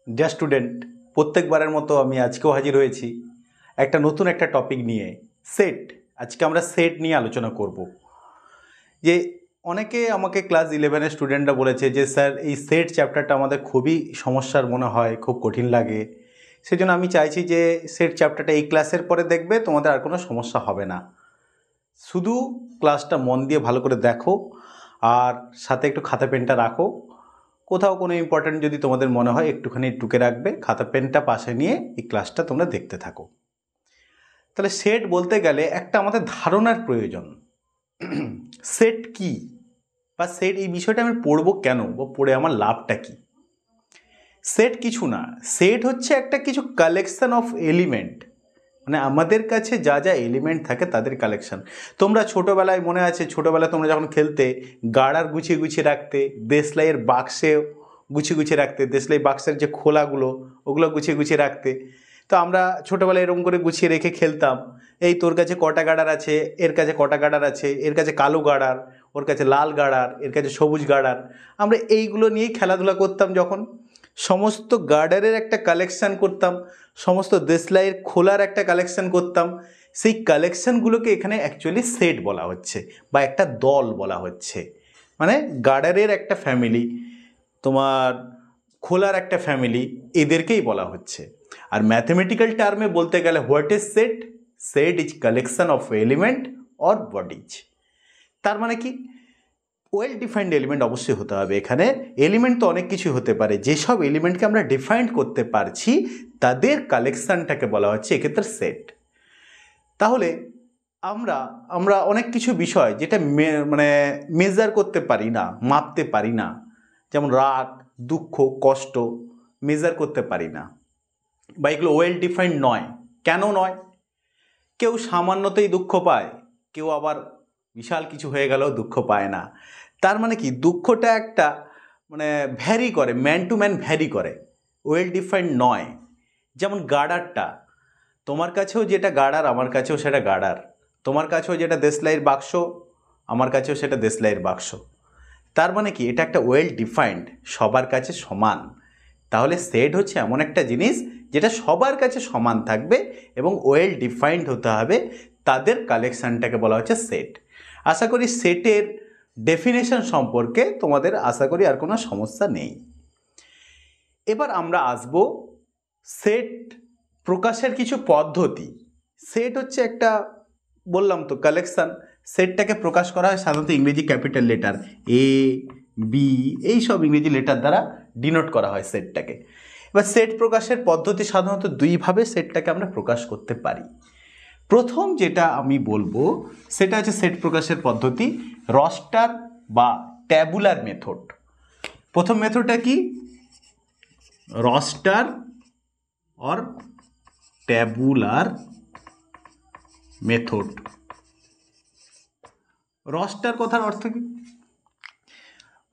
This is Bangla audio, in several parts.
ডিয়ার স্টুডেন্ট, প্রত্যেকবারের মতো আমি আজকেও হাজির হয়েছি একটা নতুন একটা টপিক নিয়ে। সেট। আজকে আমরা সেট নিয়ে আলোচনা করব। যে অনেকে আমাকে ক্লাস 11-এর স্টুডেন্টরা বলেছে যে স্যার এই সেট চ্যাপ্টারটা আমাদের খুবই সমস্যার মনে হয়, খুব কঠিন লাগে। সেই জন্য আমি চাইছি যে সেট চ্যাপ্টারটা এই ক্লাসের পরে দেখবে, তোমাদের আর কোনো সমস্যা হবে না। শুধু ক্লাসটা মন দিয়ে ভালো করে দেখো, আর সাথে একটু খাতা পেনটা রাখো। কোথাও কোনো ইম্পর্ট্যান্ট যদি তোমাদের মনে হয় একটুখানি টুকে রাখবে, খাতা পেনটা পাশে নিয়ে এই ক্লাসটা তোমরা দেখতে থাকো। তাহলে সেট বলতে গেলে একটা আমাদের ধারণার প্রয়োজন। সেট কি বা সেট এই বিষয়টা আমি পড়বো কেন বা পড়ে আমার লাভটা কি? সেট কিছু না, সেট হচ্ছে একটা কিছু কালেকশন অফ এলিমেন্ট, মানে আমাদের কাছে যা যা এলিমেন্ট থাকে তাদের কালেকশন। তোমরা ছোটোবেলায় মনে আছে, ছোটোবেলায় তোমরা যখন খেলতে গাড়ার গুছিয়ে গুছিয়ে রাখতে, দেশলাইয়ের বাক্সে গুছিয়ে গুছিয়ে রাখতে, দেশলাই বাক্সের যে খোলাগুলো ওগুলো গুছিয়ে গুছিয়ে রাখতে। তো আমরা ছোটোবেলায় এরকম করে গুছিয়ে রেখে খেলতাম। এই তোর কাছে কটা গাড়ার আছে, এর কাছে কটা গাড়ার আছে, এর কাছে কালো গাড়ার, ওর কাছে লাল গাড়ার, এর কাছে সবুজ গাড়ার। আমরা এইগুলো নিয়েই খেলাধুলা করতাম। যখন সমস্ত গার্ডারের একটা কালেকশান করতাম, সমস্ত দেশলাইয়ের খোলার একটা কালেকশান করতাম। সেই কালেকশানগুলোকে এখানে অ্যাকচুয়ালি সেট বলা হচ্ছে বা একটা দল বলা হচ্ছে। মানে গার্ডারের একটা ফ্যামিলি, তোমার খোলার একটা ফ্যামিলি, এদেরকেই বলা হচ্ছে। আর ম্যাথমেটিক্যাল টার্মে বলতে গেলে what is set? Set is collection of element or bodies. তার মানে কি? ওয়েল ডিফাইন্ড এলিমেন্ট অবশ্যই হতে হবে। এখানে এলিমেন্ট তো অনেক কিছু হতে পারে, যেসব এলিমেন্টকে আমরা ডিফাইন্ড করতে পারছি তাদের কালেকশানটাকে বলা হচ্ছে এক্ষেত্রে সেট। তাহলে আমরা অনেক কিছু বিষয় যেটা মানে মেজার করতে পারি না, মাপতে পারি না, যেমন রাগ, দুঃখ, কষ্ট মেজার করতে পারি না, বা এগুলো ওয়েল ডিফাইন্ড নয়। কেন নয়? কেউ সামান্যতেই দুঃখ পায়, কেউ আবার বিশাল কিছু হয়ে গেলেও দুঃখ পায় না। তার মানে কি, দুঃখটা একটা মানে ভ্যারি করে, ম্যান টু ম্যান ভ্যারি করে, ওয়েল ডিফাইন্ড নয়। যেমন গার্ডারটা, তোমার কাছেও যেটা গার্ডার আমার কাছেও সেটা গার্ডার, তোমার কাছেও যেটা দেশলাইয়ের বাক্স আমার কাছেও সেটা দেশলাইয়ের বাক্স। তার মানে কি, এটা একটা ওয়েল ডিফাইন্ড, সবার কাছে সমান। তাহলে সেট হচ্ছে এমন একটা জিনিস যেটা সবার কাছে সমান থাকবে এবং ওয়েল ডিফাইন্ড হতে হবে, তাদের কালেকশানটাকে বলা হচ্ছে সেট। আশা করি সেটের ডেফিনেশন সম্পর্কে তোমাদের আশা করি আর কোনো সমস্যা নেই। এবার আমরা আসব সেট প্রকাশের কিছু পদ্ধতি। সেট হচ্ছে একটা, বললাম তো, কালেকশান। সেটটাকে প্রকাশ করা হয় সাধারণত ইংরেজি ক্যাপিটাল লেটার এ, বি, এই সব ইংরেজি লেটার দ্বারা ডিনোট করা হয় সেটটাকে। এবার সেট প্রকাশের পদ্ধতি সাধারণত দুইভাবে সেটটাকে আমরা প্রকাশ করতে পারি। প্রথম যেটা আমি বলবো সেটা হচ্ছে সেট প্রকাশের পদ্ধতি রস্টার বা ট্যাবুলার মেথড। প্রথম মেথডটা কি? Roaster or tabular method. Roaster কথার অর্থ কি?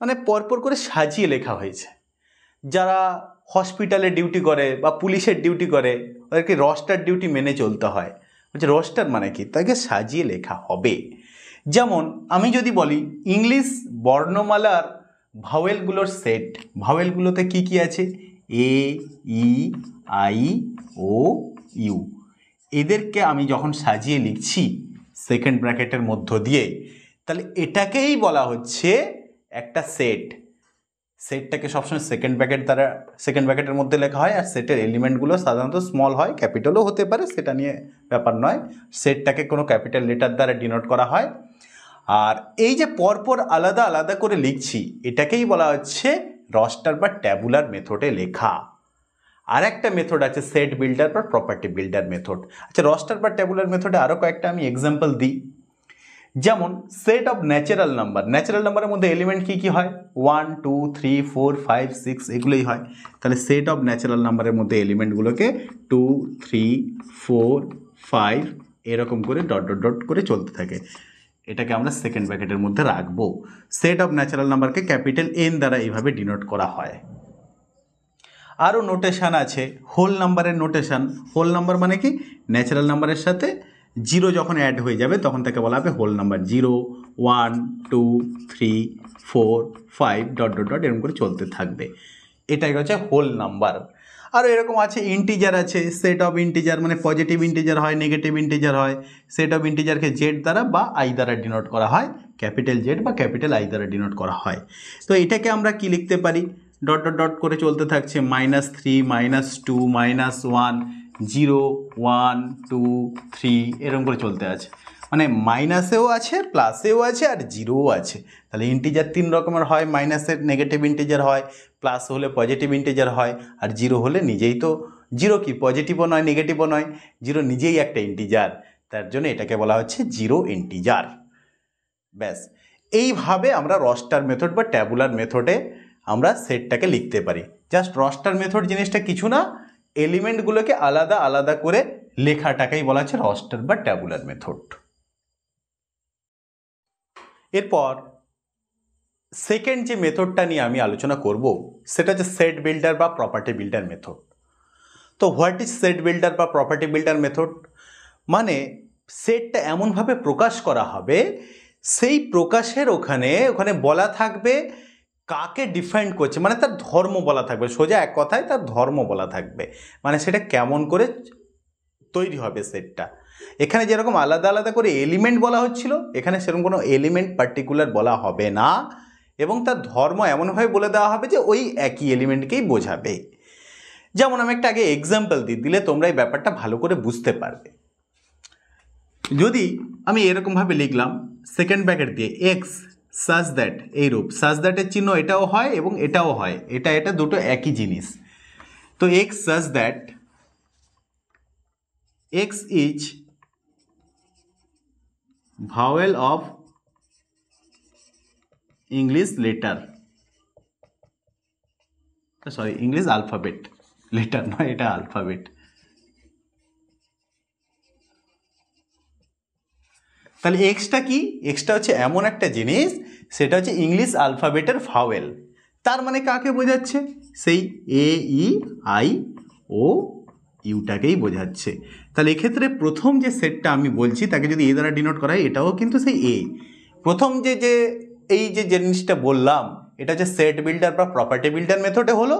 মানে পরপর করে সাজিয়ে লেখা হয়েছে। যারা হসপিটালে ডিউটি করে বা পুলিশের ডিউটি করে ওদেরকে রস্টার ডিউটি মেনে চলতে হয়। বলছে রস্টার মানে কি? তাকে সাজিয়ে লেখা হবে। যেমন আমি যদি বলি ইংলিশ বর্ণমালার ভাওয়েলগুলোর সেট, ভাওয়েলগুলোতে কি কি আছে? এ, ই, আই, ও, ইউ। এদেরকে আমি যখন সাজিয়ে লিখছি সেকেন্ড ব্র্যাকেটের মধ্য দিয়ে, তাহলে এটাকেই বলা হচ্ছে একটা সেট। সেটটাকে সবসময় সেকেন্ড ব্র্যাকেটের মধ্যে লেখা হয়, আর সেটের এলিমেন্টগুলো সাধারণত স্মল হয়, ক্যাপিটালও হতে পারে, সেটা নিয়ে ব্যাপার নয়। সেটটাকে কোনো ক্যাপিটাল লেটার দ্বারা ডিনোট করা হয়। আর এই যে পরপর আলাদা আলাদা করে লিখছি এটাকেই বলা হচ্ছে রস্টার বা ট্যাবুলার মেথডে লেখা। আর একটা মেথড আছে সেট বিল্ডার বা প্রপার্টি বিল্ডার মেথড। আচ্ছা, রস্টার বা ট্যাবুলার মেথডে আরও কয়েকটা আমি এক্সাম্পল দিই। যেমন set of natural number. Natural নাম্বারের মধ্যে এলিমেন্ট কী কী হয়? 1, 2, 3, 4, 5, 6 এগুলোই হয়। তাহলে সেট অফ ন্যাচারাল নাম্বারের মধ্যে এলিমেন্টগুলোকে 2, 3, 4, 5 এরকম করে ডট ডট ডট করে চলতে থাকে। এটাকে আমরা সেকেন্ড ব্র্যাকেটের মধ্যে রাখবো। সেট অফ ন্যাচারাল নাম্বারকে ক্যাপিটাল এন দ্বারা এইভাবে ডিনোট করা হয়। আরও নোটেশান আছে, হোল নাম্বারের নোটেশান। হোল নাম্বার মানে কি? ন্যাচারাল নাম্বারের সাথে জিরো যখন অ্যাড হয়ে যাবে তখন তাকে বলা হবে whole number. 0, 1, 2, 3, 4, 5 dot dot dot এরকম করে চলতে থাকবে। এটাই হচ্ছে হোল নাম্বার। আরও এরকম আছে ইন্টিজার আছে, সেট অফ ইন্টিজার মানে পজিটিভ ইন্টিজার হয়, নেগেটিভ ইন্টিজার হয়। সেট অফ ইন্টিজারকে জেড দ্বারা বা আই দ্বারা ডিনোট করা হয়, ক্যাপিটাল জেড বা ক্যাপিটাল আই দ্বারা ডিনোট করা হয়। তো এটাকে আমরা কি লিখতে পারি, ডট ডট ডট করে চলতে থাকছে, -3 -2 -1 0 1 2 3 এরকম করে চলতে আছে, মানে মাইনাসেও আছে, প্লাসেও আছে, আর জিরোও আছে। তাহলে ইন্টিজার তিন রকমের হয়, মাইনাসের নেগেটিভ ইন্টিজার হয়, প্লাস হলে পজিটিভ ইন্টিজার হয়, আর জিরো হলে নিজেই তো, জিরো কি পজিটিভও নয় নেগেটিভও নয়, জিরো নিজেই একটা ইন্টিজার, তার জন্য এটাকে বলা হচ্ছে জিরো ইন্টিজার। ব্যাস, এইভাবে আমরা রস্টার মেথড বা ট্যাবুলার মেথডে আমরা সেটটাকে লিখতে পারি। জাস্ট রস্টার মেথড জিনিসটা কিছু না, এলিমেন্টগুলোকে আলাদা আলাদা করে লেখাটাকেই বলা হচ্ছে রস্টার বা ট্যাবুলার মেথড। এরপর সেকেন্ড যে মেথডটা নিয়ে আমি আলোচনা করব সেটা হচ্ছে সেট বিল্ডার বা প্রপার্টি বিল্ডার মেথড। তো হোয়াট ইজ সেট বিল্ডার বা প্রপার্টি বিল্ডার মেথড? মানে সেটটা এমনভাবে প্রকাশ করা হবে, সেই প্রকাশের ওখানে বলা থাকবে কাকে ডিফাইন করছে, মানে তার ধর্ম বলা থাকবে, সোজা এক কথায় তার ধর্ম বলা থাকবে, মানে সেটা কেমন করে তৈরি হবে সেটটা। এখানে যেরকম আলাদা আলাদা করে এলিমেন্ট বলা হচ্ছিল, এখানে সেরকম কোনো এলিমেন্ট পার্টিকুলার বলা হবে না, এবং তার ধর্ম এমনভাবে বলে দেওয়া হবে যে ওই একই এলিমেন্টকেই বোঝাবে। যেমন আমি একটা আগে এক্সাম্পল দিলে তোমরা এই ব্যাপারটা ভালো করে বুঝতে পারবে। যদি আমি এরকমভাবে লিখলাম সেকেন্ড ব্র্যাকেট দিয়ে এক্স সাজ দ্যাট, এই রূপ, সাজ দ্যাটের চিহ্ন এটাও হয় এবং এটাও হয়, এটা দুটো একই জিনিস। তো x such that x is vowel of English letter, sorry English alphabet, letter নয়, এটা আলফাবেট। তাহলে এক্সটা কি, এক্সটা হচ্ছে এমন একটা জিনিস, সেটা হচ্ছে ইংলিশ আলফাবেটের ভাওয়েল। তার মানে কাকে বোঝাচ্ছে, সেই এ ই আই ও ইউটাকেই বোঝাচ্ছে। তাহলে এক্ষেত্রে প্রথম যে সেটটা আমি বলছি তাকে যদি এ দ্বারা ডিনোট করা হয়, এটাও কিন্তু সেই এ। প্রথম যে এই যে জিনিসটা বললাম এটা হচ্ছে সেট বিল্ডার বা প্রপার্টি বিল্ডার মেথডে হলো,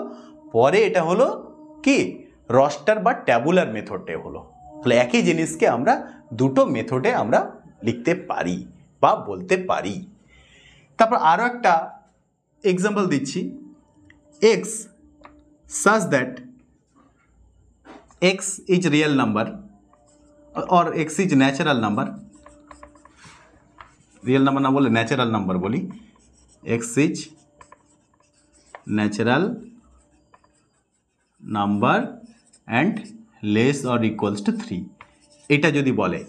পরে এটা হলো কি রস্টার বা ট্যাবুলার মেথডে হলো। তাহলে একই জিনিসকে আমরা দুটো মেথডে আমরা লিখতে পারি বা বলতে পারি। তারপর আরও একটা এক্সাম্পল দিচ্ছি, x such that x is real number or x is natural number, real number না বলে natural number বলি, x is natural number and less or equals to 3, এটা যদি বলে,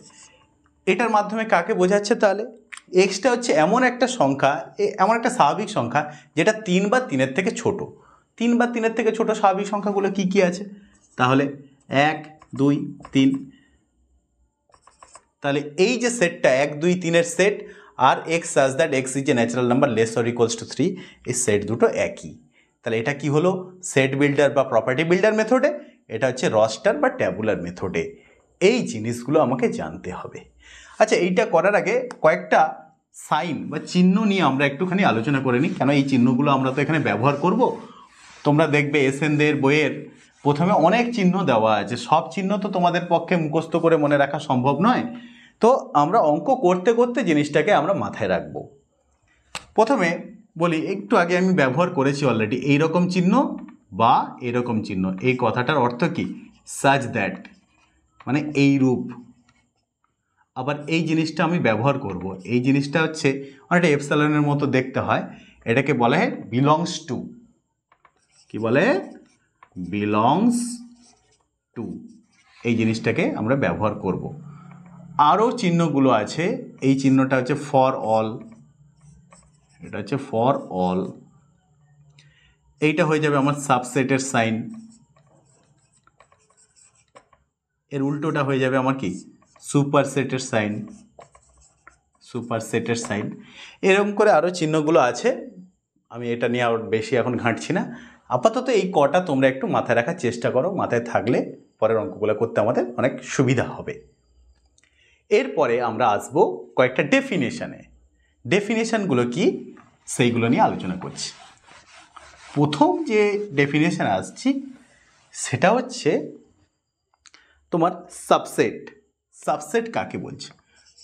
এটার মাধ্যমে কাকে বোঝাচ্ছে, তাহলে এক্সটা হচ্ছে এমন একটা সংখ্যা, এমন একটা স্বাভাবিক সংখ্যা যেটা 3 বা 3-এর থেকে ছোট। 3 বা 3-এর থেকে ছোট স্বাভাবিক সংখ্যাগুলো কি কি আছে, তাহলে 1 2 3। তাহলে এই যে সেটটা 1 2 3-এর সেট আর x such that x is a natural number less or equals to 3, এই সেট দুটো একই। তাহলে এটা কি হলো, সেট বিল্ডার বা প্রপার্টি বিল্ডার মেথডে, এটা হচ্ছে রস্টার বা ট্যাবুলার মেথডে। এই জিনিসগুলো আমাকে জানতে হবে। আচ্ছা, এইটা করার আগে কয়েকটা সাইন বা চিহ্ন নিয়ে আমরা একটুখানি আলোচনা করে নিই, কেন এই চিহ্নগুলো আমরা তো এখানে ব্যবহার করব। তোমরা দেখবে এসএনদের বইয়ের প্রথমে অনেক চিহ্ন দেওয়া আছে, সব চিহ্ন তো তোমাদের পক্ষে মুখস্থ করে মনে রাখা সম্ভব নয়, তো আমরা অঙ্ক করতে করতে জিনিসটাকে আমরা মাথায় রাখবো। প্রথমে বলি, একটু আগে আমি ব্যবহার করেছি অলরেডি, এইরকম চিহ্ন বা এরকম চিহ্ন, এই কথাটার অর্থ কি, সাজ দ্যাট মানে এই রূপ। আবার এই জিনিসটা আমি ব্যবহার করব, এই জিনিসটা হচ্ছে অনেকটা এপসাইলনের মতো দেখতে হয়, এটাকে বলে বিলংস টু, কি বলে, বিলংস টু, এই জিনিসটাকে আমরা ব্যবহার করব। আরও চিহ্নগুলো আছে, এই চিহ্নটা হচ্ছে ফর অল, এটা হচ্ছে ফর অল, এইটা হয়ে যাবে আমার সাবসেটের সাইন, এর উল্টোটা হয়ে যাবে আমার কি, সুপারসেটের সাইন, সুপারসেটের সাইন। এরকম করে আরও চিহ্নগুলো আছে, আমি এটা নিয়ে আর বেশি এখন ঘাঁটছি না। আপাতত এই কটা তোমরা একটু মাথায় রাখার চেষ্টা করো, মাথায় থাকলে পরের অঙ্কগুলো করতে আমাদের অনেক সুবিধা হবে। এরপরে আমরা আসবো কয়েকটা ডেফিনেশনে, ডেফিনেশনগুলো কি সেইগুলো নিয়ে আলোচনা করছি। প্রথম যে ডেফিনেশন আসছি সেটা হচ্ছে তোমার সাবসেট। সাবসেট কাকে বলছে?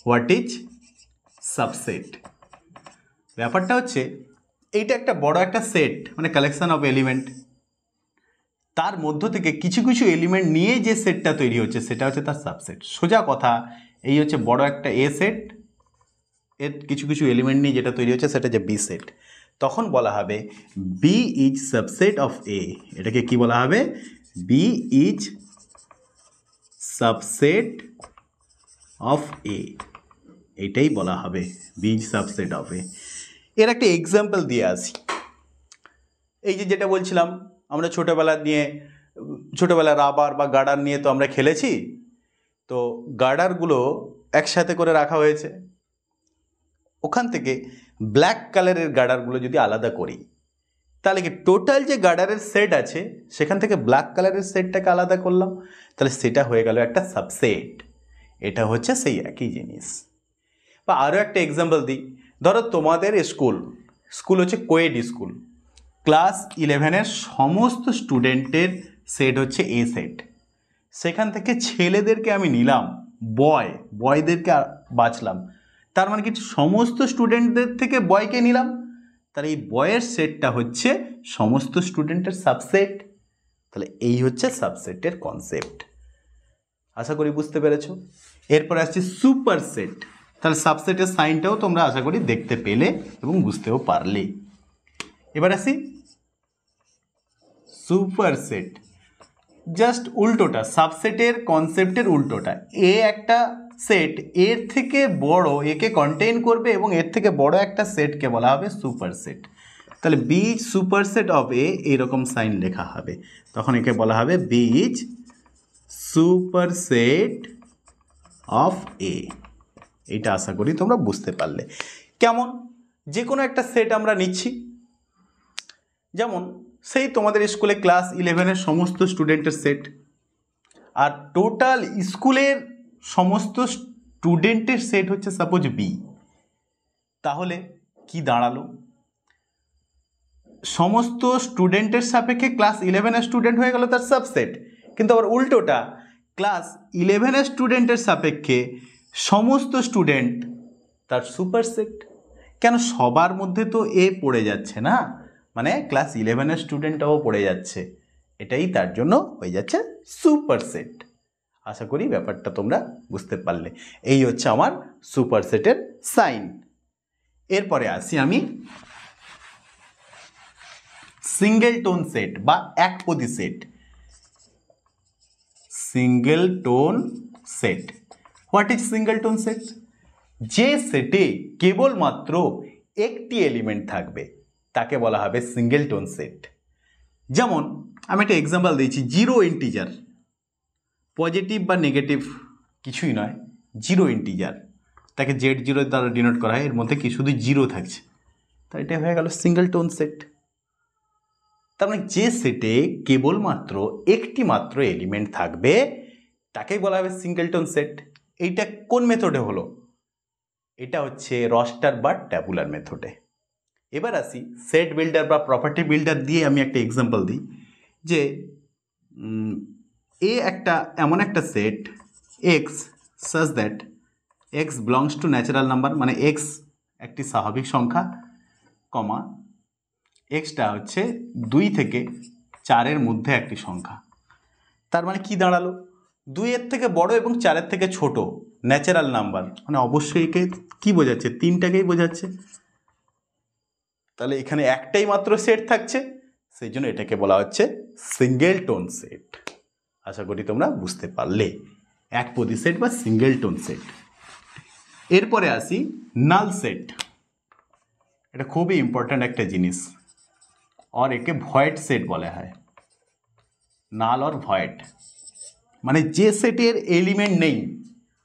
What is subset? ব্যাপারটা হচ্ছে এইটা একটা বড় একটা সেট, মানে কালেকশন অফ এলিমেন্ট। তার মধ্য থেকে কিছু কিছু এলিমেন্ট নিয়ে যে সেটটা তৈরি হচ্ছে সেটা হচ্ছে তার সাবসেট। সোজা কথা, এই হচ্ছে বড় একটা এ সেট, এর কিছু কিছু এলিমেন্ট নিয়ে যেটা তৈরি হচ্ছে সেটা যে বি সেট। তখন বলা হবে বি ইজ সাবসেট অফ এ। এটাকে কি বলা হবে? বি ইজ সাবসেট অফ এ, এটাই বলা হবে বি ইজ সাবসেট অফ এ। এর একটা এক্সাম্পল দিয়ে আসি। এই যে যেটা বলছিলাম, আমরা ছোটোবেলা রাবার বা গার্ডার নিয়ে তো আমরা খেলেছি। তো গার্ডারগুলো একসাথে করে রাখা হয়েছে, ওখান থেকে ব্ল্যাক কালারের গার্ডারগুলো যদি আলাদা করি, তাহলে কি টোটাল যে গার্ডারের সেট আছে সেখান থেকে ব্ল্যাক কালারের সেটটাকে আলাদা করলাম, তাহলে সেটা হয়ে গেল একটা সাবসেট। এটা হচ্ছে সেই একই জিনিস। বা আরও একটা এক্সাম্পল দিই, ধরো তোমাদের স্কুল হচ্ছে কোয়েড স্কুল। ক্লাস 11-এর সমস্ত স্টুডেন্টের সেট হচ্ছে এ সেট। সেখান থেকে ছেলেদেরকে আমি নিলাম, বয়দেরকে বাঁচলাম, তার মানে কি সমস্ত স্টুডেন্টদের থেকে বয়কে নিলাম, তাহলে এই বয়ের সেটটা হচ্ছে সমস্ত স্টুডেন্টের সাবসেট। তাহলে এই হচ্ছে সাবসেটের কনসেপ্ট। আশা করি বুঝতে পেরেছ। এরপরে আসছে সুপার সেট। তাহলে সাবসেটের সাইনটাও তোমরা আশা করি দেখতে পেলে এবং বুঝতেও পারলে। এবার আসি সুপার সেট, জাস্ট উল্টোটা, সাবসেটের কনসেপ্টের উল্টোটা। এ একটা সেট, এর থেকে বড় একে কন্টেইন করবে এবং এর থেকে বড় একটা সেটকে বলা হবে সুপার সেট। তাহলে B is super set of A, এইরকম সাইন লেখা হবে, তখন একে বলা হবে B is super set of A. এটা আশা করি তোমরা বুঝতে পারলে। কেমন? যে কোনো একটা সেট আমরা নিচ্ছি, যেমন সেই তোমাদের স্কুলে ক্লাস 11-এর সমস্ত স্টুডেন্টের সেট, আর টোটাল স্কুলের সমস্ত স্টুডেন্টের সেট হচ্ছে সাপোজ বি। তাহলে কি দাঁড়ালো? সমস্ত স্টুডেন্টের সাপেক্ষে ক্লাস 11-এর স্টুডেন্ট হয়ে গেল তার সাবসেট, কিন্তু আবার উল্টোটা, ক্লাস 11-এর স্টুডেন্টের সাপেক্ষে সমস্ত স্টুডেন্ট তার সুপারসেট। কেন? সবার মধ্যে তো এ পড়ে যাচ্ছে না, মানে ক্লাস 11-এর স্টুডেন্টটাও পড়ে যাচ্ছে, এটাই তার জন্য হয়ে যাচ্ছে সুপারসেট। আশা করি ব্যাপারটা তোমরা বুঝতে পারলে। এই হচ্ছে আমার সুপারসেটের সাইন। এরপরে আসি আমি সিঙ্গেল টোন সেট বা একপদী set. Singleton set, what is singleton set? যে সেটে কেবলমাত্র একটি এলিমেন্ট থাকবে তাকে বলা হবে সিঙ্গেল টোন সেট। যেমন আমি একটা এক্সাম্পল দিয়েছি, জিরো ইন্টিজার, পজিটিভ বা নেগেটিভ কিছুই নয়, জিরো ইন্টিজার, তাকে Z0 দ্বারা ডিনোট করা হয়, এর মধ্যে কি শুধু জিরো থাকছে, তাই এটা হয়ে গেল সিঙ্গেল টোন সেট। তার মানে যে সেটে কেবলমাত্র একটি মাত্র এলিমেন্ট থাকবে তাকেই বলা হবে সিঙ্গেল টোন সেট। এইটা কোন মেথডে হলো? এটা হচ্ছে রস্টার বা ট্যাবুলার মেথডে। এবার আসি সেট বিল্ডার বা প্রপার্টি বিল্ডার দিয়ে আমি একটা এক্সাম্পল দিই, যে একটা এমন একটা set x such that x belongs to natural number, মানে এক্স একটি স্বাভাবিক সংখ্যা, কমা এক্সটা হচ্ছে 2 থেকে 4-এর মধ্যে একটি সংখ্যা। তার মানে কি দাঁড়ালো? 2-এর থেকে বড় এবং 4-এর থেকে ছোট ন্যাচারাল নাম্বার, মানে অবশ্যই একে কি বোঝাচ্ছে? 3টাকেই বোঝাচ্ছে। তাহলে এখানে একটাই মাত্র সেট থাকছে, সেই জন্য এটাকে বলা হচ্ছে সিঙ্গেল টোন সেট। আশা করি তোমরা বুঝতে পারলে, একপদী সেট বা সিঙ্গেল টোন সেট। এরপরে আসি নাল সেট। এটা খুবই ইম্পর্ট্যান্ট একটা জিনিস, আর একে ভয়েড সেট বলা হয়। নাল আর ভয়েড মানে যে সেটের এলিমেন্ট নেই।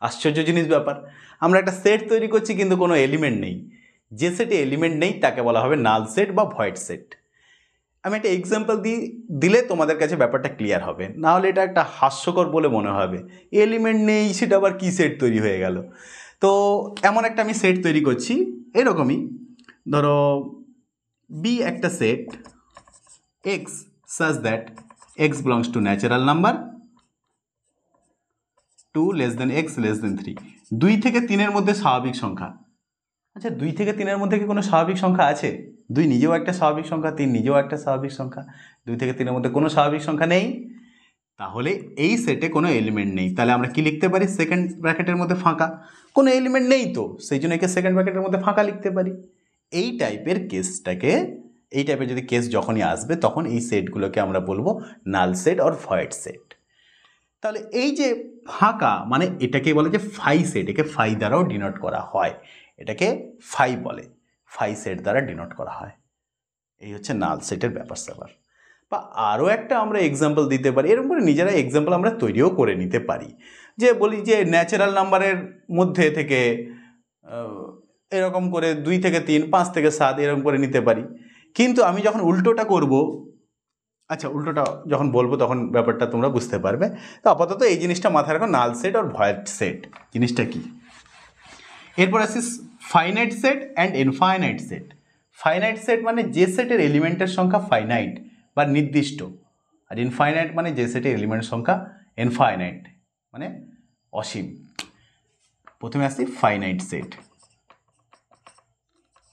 আশ্চর্য জিনিস ব্যাপার, আমরা একটা সেট তৈরি করছি কিন্তু কোনো এলিমেন্ট নেই। যে সেটে এলিমেন্ট নেই তাকে বলা হবে নাল সেট বা ভয়েড সেট। আমি একটা এক্সাম্পল দিলে তোমাদের কাছে ব্যাপারটা ক্লিয়ার হবে, না হলে এটা একটা হাস্যকর বলে মনে হবে। এলিমেন্ট নেই, সেটা আবার কি সেট তৈরি হয়ে গেল? তো এমন একটা আমি সেট তৈরি করছি, এরকমই ধরো বি একটা set x such that x belongs to natural number 2 less than x less than 3। 2 থেকে 3-এর মধ্যে স্বাভাবিক সংখ্যা। আচ্ছা 2 থেকে 3-এর মধ্যে কি কোনো স্বাভাবিক সংখ্যা আছে? 2 নিজেও একটা স্বাভাবিক সংখ্যা, 3 নিজেও একটা স্বাভাবিক সংখ্যা। 2 থেকে 3-এর মধ্যে কোনো স্বাভাবিক সংখ্যা নেই, তাহলে এই সেটে কোনো এলিমেন্ট নেই। তাহলে আমরা কি লিখতে পারি? সেকেন্ড ব্র্যাকেটের মধ্যে ফাঁকা, কোনো এলিমেন্ট নেই তো, সেই জন্য একে সেকেন্ড ব্র্যাকেটের মধ্যে ফাঁকা লিখতে পারি। এই টাইপের কেসটাকে, এই টাইপের যদি কেস যখনই আসবে তখন এই সেটগুলোকে আমরা বলবো null set or void set. তাহলে এই যে ফাঁকা মানে এটাকে বলে যে ফাই সেট, একে ফাই দ্বারাও ডিনোট করা হয়, এটাকে ফাই বলে, ফাই সেট দ্বারা ডিনোট করা হয়। এই হচ্ছে নাল সেটের ব্যাপার স্যাপার। বা আরও একটা আমরা এক্সাম্পল দিতে পারি, এরকম করে নিজেরা এক্সাম্পল আমরা তৈরিও করে নিতে পারি। যে বলি যে ন্যাচারাল নাম্বারের মধ্যে থেকে এরকম করে 2 থেকে 3, 5 থেকে 7 এরকম করে নিতে পারি। কিন্তু আমি যখন উল্টোটা করব, আচ্ছা উল্টোটা যখন বলবো তখন ব্যাপারটা তোমরা বুঝতে পারবে। তো আপাতত এই জিনিসটা মাথায় রাখো, নাল সেট আর ভয়েড সেট জিনিসটা কি। এরপর আসি finite set and infinite set. Finite set মানে যে সেটের এলিমেন্টের সংখ্যা ফাইনাইট বা নির্দিষ্ট, আর ইনফাইনাইট মানে যে সেটের এলিমেন্টের সংখ্যা ইনফাইনাইট মানে অসীম। প্রথমে আসি ফাইনাইট সেট।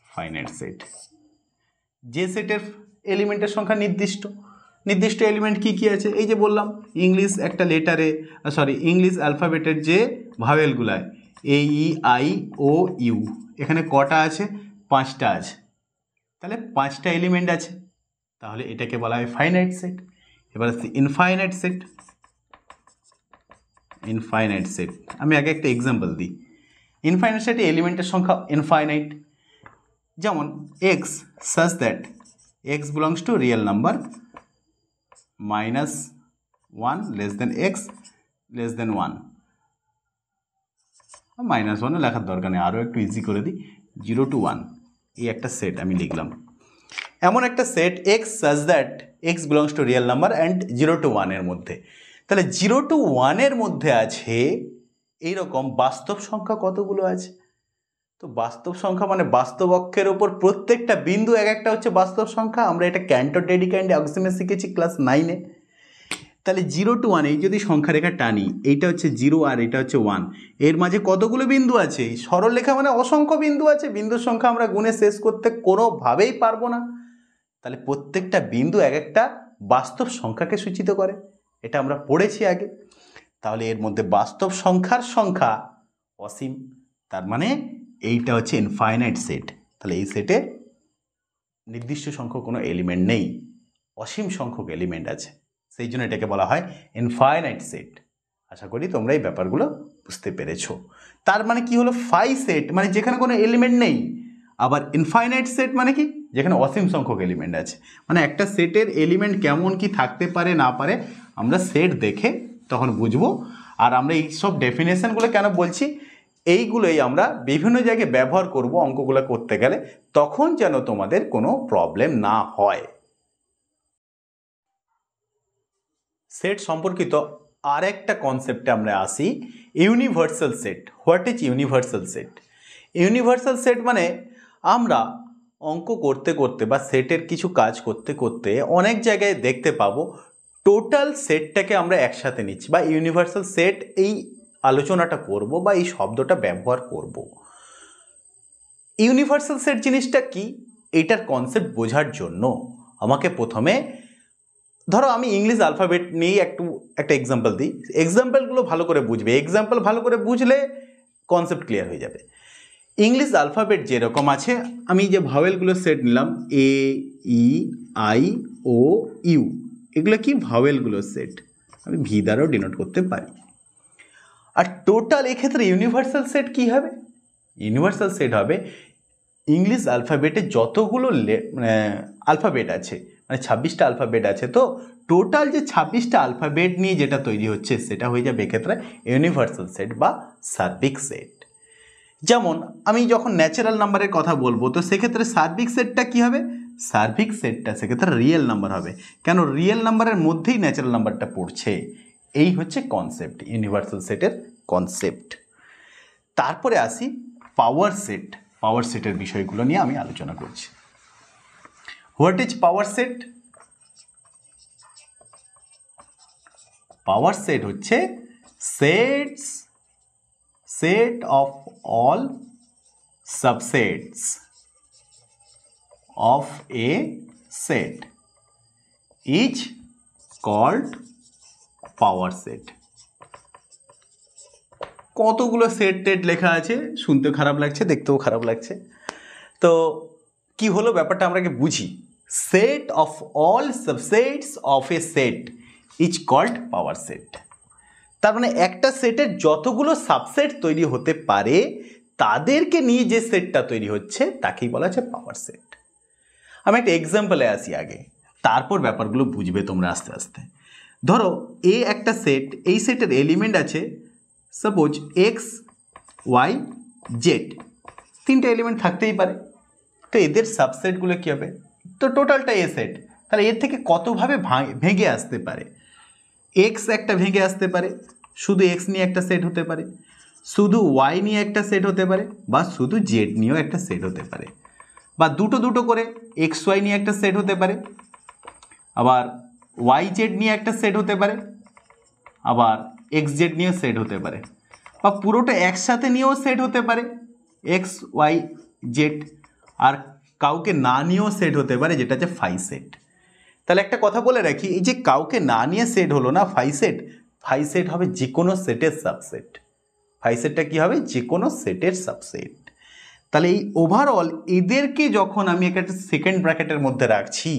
ফাইনাইট সেট যে সেটের এলিমেন্টের সংখ্যা নির্দিষ্ট। নির্দিষ্ট এলিমেন্ট কি কি আছে? এই যে বললাম ইংলিশ একটা লেটারে, ইংলিশ অ্যালফাবেটের যে ভাওয়েলগুলায় এ ই আই ও ইউ, এখানে কটা আছে? 5টা আছে, তাহলে 5টা এলিমেন্ট আছে, তাহলে এটাকে বলা হয় ফাইনাইট সেট। এবার আসছে ইনফাইনাইট সেট। ইনফাইনাইট সেট আমি আগে একটা এক্সাম্পল দিই। ইনফাইনাইট সেটে এলিমেন্টের সংখ্যা ইনফাইনাইট, যেমন x such that x belongs to real number -1 less than x less than 1। -1 লেখার দরকার নেই, আরও একটু ইজি করে দিই, 0 to 1 এই একটা সেট আমি লিখলাম। এমন একটা set x such that x belongs to real number and 0 to 1 এর মধ্যে। তাহলে 0 to 1 এর মধ্যে আছে এইরকম বাস্তব সংখ্যা কতগুলো আছে? তো বাস্তব সংখ্যা মানে বাস্তব অক্ষের ওপর প্রত্যেকটা বিন্দু এক একটা হচ্ছে বাস্তব সংখ্যা। আমরা এটা ক্যান্টর ডেডিকান্ড অক্সিমে শিখেছি ক্লাস 9-এ। তাহলে 0 to 1 এই যদি সংখ্যা রেখা টানি, এইটা হচ্ছে 0 আর এটা হচ্ছে 1, এর মাঝে কতগুলো বিন্দু আছে? সরল রেখা মানে অসংখ্য বিন্দু আছে, বিন্দুর সংখ্যা আমরা গুণে শেষ করতে কোনোভাবেই পারবো না। তাহলে প্রত্যেকটা বিন্দু এক একটা বাস্তব সংখ্যাকে সূচিত করে, এটা আমরা পড়েছি আগে। তাহলে এর মধ্যে বাস্তব সংখ্যার সংখ্যা অসীম, তার মানে এইটা হচ্ছে ইনফাইনাইট সেট। তাহলে এই সেটে নির্দিষ্ট সংখ্যক কোনো এলিমেন্ট নেই, অসীম সংখ্যক এলিমেন্ট আছে, সেই জন্য এটাকে বলা হয় ইনফাইনাইট সেট। আশা করি তোমরা এই ব্যাপারগুলো বুঝতে পেরেছো। তার মানে কি হলো? ফাই সেট মানে যেখানে কোনো এলিমেন্ট নেই, আবার ইনফাইনাইট সেট মানে কি? যেখানে অসীম সংখ্যক এলিমেন্ট আছে। মানে একটা সেটের এলিমেন্ট কেমন কি থাকতে পারে না পারে আমরা সেট দেখে তখন বুঝবো। আর আমরা এই সব ডেফিনেশনগুলো কেন বলছি, এইগুলোই আমরা বিভিন্ন জায়গায় ব্যবহার করব অঙ্কগুলো করতে গেলে, তখন যেন তোমাদের কোনো প্রবলেম না হয়। সেট সম্পর্কিত আর একটা কনসেপ্টে আমরা আসি, universal set. What is universal set? Universal set মানে আমরা অঙ্ক করতে করতে বা সেটের কিছু কাজ করতে করতে অনেক জায়গায় দেখতে পাবো টোটাল সেটটাকে আমরা একসাথে নিচ্ছি, বা ইউনিভার্সাল সেট এই আলোচনাটা করব বা এই শব্দটা ব্যবহার করব। ইউনিভার্সাল সেট জিনিসটা কি, এটার কনসেপ্ট বোঝার জন্য আমাকে প্রথমে ধরো আমি ইংলিশ অ্যালফাবেট নিয়ে একটা এক্সাম্পল দিই, এক্সাম্পলগুলো ভালো করে বুঝবে, এক্সাম্পল ভালো করে বুঝলে কনসেপ্ট ক্লিয়ার হয়ে যাবে। ইংলিশ অ্যালফাবেট যেরকম আছে, আমি যে ভাওয়েলগুলোর সেট নিলাম এ ই আই ও ইউ, এগুলো কি ভাওয়েলগুলোর সেট, আমি ভি দ্বারাও ডিনোট করতে পারি। আর টোটাল এক্ষেত্রে ইউনিভার্সাল সেট কি হবে? ইউনিভার্সাল সেট হবে ইংলিশ অ্যালফাবেটে যতগুলো অ্যালফাবেট আছে, মানে 26টা অ্যালফাবেট আছে, তো টোটাল যে 26টা অ্যালফাবেট নিয়ে যেটা তৈরি হচ্ছে সেটা হয়ে যাবে এক্ষেত্রে ইউনিভার্সাল সেট বা সার্বিক সেট। যেমন আমি যখন ন্যাচারাল নাম্বারের কথা বলবো, তো সেক্ষেত্রে সার্বিক সেটটা কি হবে? সার্বিক সেটটা সেক্ষেত্রে রিয়েল নাম্বার হবে, কেন রিয়েল নাম্বারের মধ্যেই ন্যাচারাল নাম্বারটা পড়ছে। এই হচ্ছে কনসেপ্ট, ইউনিভার্সাল সেটের কনসেপ্ট। তারপরে আসি পাওয়ার সেট। পাওয়ার সেটের বিষয়গুলো নিয়ে আমি আলোচনা করছি। What is power set? Power set হচ্ছে set of all subsets of a set is called power set. কতগুলো সেট টেট লেখা আছে, শুনতে খারাপ লাগছে, দেখতেও খারাপ লাগছে। তো কি হলো ব্যাপারটা আমরা বুঝি। Set of all subsets of a set is called power set. তার মানে একটা সেটের যতগুলো সাবসেট তৈরি হতে পারে তাদেরকে নিয়ে যে সেটটা তৈরি হচ্ছে তাকেই বলা হচ্ছে পাওয়ার সেট। আমি একটা এক্সাম্পলে আসি আগে, তারপর ব্যাপারগুলো বুঝবে তোমরা আস্তে আস্তে। ধরো এ একটা সেট, এই সেটের এলিমেন্ট আছে সাপোজ এক্স ওয়াই জেড, তিনটে এলিমেন্ট থাকতেই পারে। তো এদের সাবসেটগুলো কী হবে? তো টোটালটা এ সেট, তাহলে এর থেকে কতভাবে ভেঙে আসতে পারে? এক্স একটা ভেঙে আসতে পারে, শুধু এক্স নিয়ে একটা সেট হতে পারে, শুধু ওয়াই নিয়ে একটা সেট হতে পারে, বা শুধু জেড নিয়েও একটা সেট হতে পারে, বা দুটো দুটো করে এক্স ওয়াই নিয়ে একটা সেট হতে পারে, আবার ওয়াই জেড নিয়ে একটা সেট হতে পারে, আবার এক্স জেড নিয়েও সেট হতে পারে, বা পুরোটা একসাথে নিয়েও সেট হতে পারে এক্স ওয়াই জেড, আর কাউকে না নিয়েও সেট হতে পারে, যেটা হচ্ছে ফাই সেট। তাহলে একটা কথা বলে রাখি, এই যে কাউকে না নিয়ে সেট হলো না ফাই সেট হবে যে কোনো সেটের সাবসেট। ফাই সেটটা কী হবে? যে কোনো সেটের সাবসেট। তাহলে এই ওভারঅল এদেরকে যখন আমি একটা সেকেন্ড ব্র্যাকেটের মধ্যে রাখছি,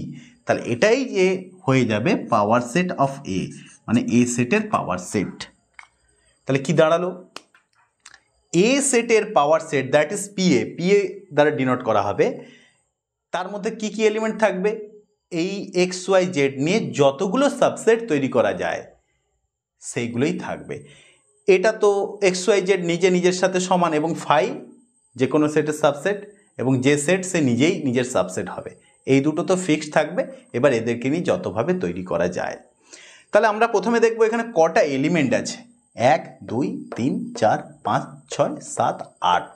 তাহলে এটাই যে হয়ে যাবে পাওয়ার সেট অফ এ, মানে এ সেটের পাওয়ার সেট। তাহলে কি দাঁড়ালো? এ সেটের power set, that is PA দ্বারা ডিনোট করা হবে। তার মধ্যে কি কি এলিমেন্ট থাকবে? এই এক্স ওয়াই জেড নিয়ে যতগুলো সাবসেট তৈরি করা যায় সেইগুলোই থাকবে। এটা তো এক্স ওয়াই জেড নিজের সাথে সমান, এবং ফাই যে কোনো সেটের সাবসেট, এবং যে সেট সে নিজেই নিজের সাবসেট হবে। এই দুটো তো ফিক্সড থাকবে। এবার এদেরকে নিয়ে যতভাবে তৈরি করা যায়। তাহলে আমরা প্রথমে দেখব এখানে কটা এলিমেন্ট আছে। 1 2 3 4 5 6 7 8।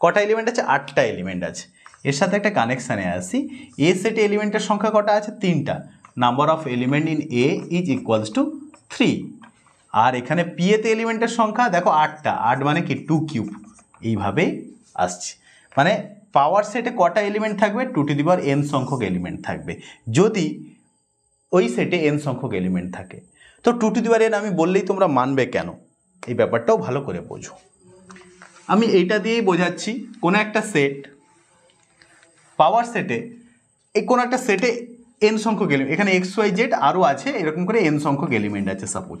কটা এলিমেন্ট আছে? 8টা এলিমেন্ট আছে। এর সাথে একটা কানেকশানে আসি। এ সেটে এলিমেন্টের সংখ্যা কটা আছে? 3টা। Number of element in a is equals to 3। আর এখানে পি এতে এলিমেন্টের সংখ্যা দেখো 8টা। 8 মানে কি 2 কিউব। এইভাবেই আসছে। মানে পাওয়ার সেটে কটা এলিমেন্ট থাকবে? 2n সংখ্যক এলিমেন্ট থাকবে, যদি ওই সেটে n সংখ্যক এলিমেন্ট থাকে। তো 2n আমি বললেই তোমরা মানবে কেন? এই ব্যাপারটাও ভালো করে বোঝো। আমি এইটা দিয়েই বোঝাচ্ছি। কোনো একটা সেট, পাওয়ার সেটে, এই কোনো একটা সেটে n সংখ্যক এলিমেন্ট, এখানে এক্স ওয়াই জেড আরও আছে, এরকম করে n সংখ্যক এলিমেন্ট আছে সাপোজ।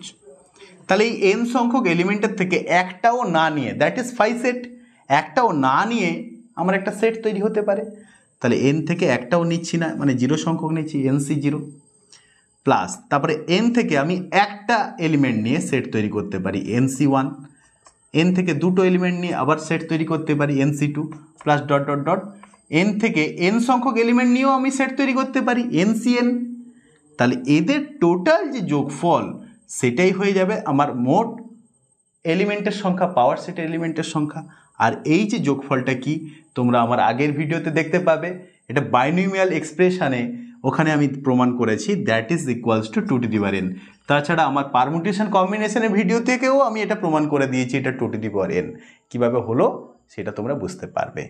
তাহলে এই n সংখ্যক এলিমেন্টের থেকে একটাও না নিয়ে, দ্যাট ইজ ফাই সেট, একটাও না নিয়ে আমার একটা সেট তৈরি হতে পারে। তাহলে n থেকে একটাও নিচ্ছি না, মানে 0 সংখ্যক নিচ্ছি, nc0 প্লাস, তারপরে n থেকে আমি একটা এলিমেন্ট নিয়ে সেট তৈরি করতে পারি nc1, n থেকে দুটো এলিমেন্ট নিয়ে আবার সেট তৈরি করতে পারি nc2 plus dot dot dot, n থেকে n সংখ্যক এলিমেন্ট নিয়েও আমি সেট তৈরি করতে পারি ncn। তাহলে এদের টোটাল যে যোগফল সেটাই হয়ে যাবে আমার মোট এলিমেন্টের সংখ্যা, পাওয়ার সেটের এলিমেন্টের সংখ্যা। আর এই যে যোগফলটা কি তোমরা আমার আগের ভিডিওতে দেখতে পাবে, এটা বাইনোমিয়াল এক্সপ্রেশনে ওখানে আমি প্রমাণ করেছি, that is equals to 2n। তাছাড়া আমার পারমুটেশন কম্বিনেশনের ভিডিও থেকেও আমি এটা প্রমাণ করে দিয়েছি, এটা 2n কীভাবে হলো সেটা তোমরা বুঝতে পারবে।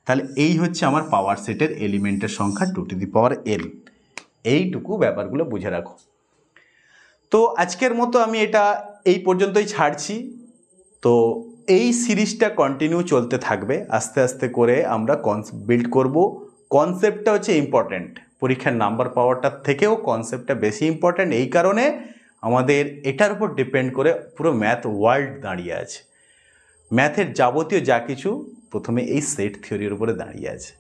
তাহলে এই হচ্ছে আমার পাওয়ার সেটের এলিমেন্টের সংখ্যা 2n। এইটুকু ব্যাপারগুলো বুঝে রাখো। তো আজকের মতো আমি এটা এই পর্যন্তই ছাড়ছি। তো এই সিরিজটা কন্টিনিউ চলতে থাকবে, আস্তে আস্তে করে আমরা বিল্ড করব। কনসেপ্টটা হচ্ছে ইম্পর্ট্যান্ট, পরীক্ষার নাম্বার পাওয়াটার থেকেও কনসেপ্টটা বেশি ইম্পর্ট্যান্ট। এই কারণে আমাদের এটার উপর ডিপেন্ড করে পুরো ম্যাথ ওয়ার্ল্ড দাঁড়িয়ে আছে। ম্যাথের যাবতীয় যা কিছু প্রথমে এই সেট থিওরির উপরে দাঁড়িয়ে আছে।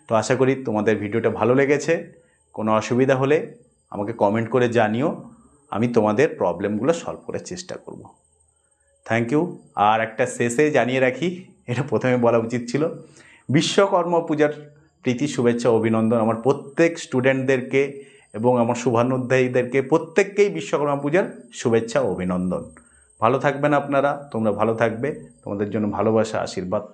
তো আশা করি তোমাদের ভিডিওটা ভালো লেগেছে। কোনো অসুবিধা হলে আমাকে কমেন্ট করে জানিও, আমি তোমাদের প্রবলেমগুলো সলভ করার চেষ্টা করব। Thank you. আর একটা শেষে জানিয়ে রাখি, এটা প্রথমে বলা উচিত ছিল, বিশ্বকর্মা পূজার প্রীতি শুভেচ্ছা অভিনন্দন আমার প্রত্যেক স্টুডেন্টদেরকে এবং আমার শুভানুধ্যায়ীদেরকে প্রত্যেককেই বিশ্বকর্মা পূজার শুভেচ্ছা অভিনন্দন। ভালো থাকবেন আপনারা, তোমরা ভালো থাকবে, তোমাদের জন্য ভালোবাসা আশীর্বাদ।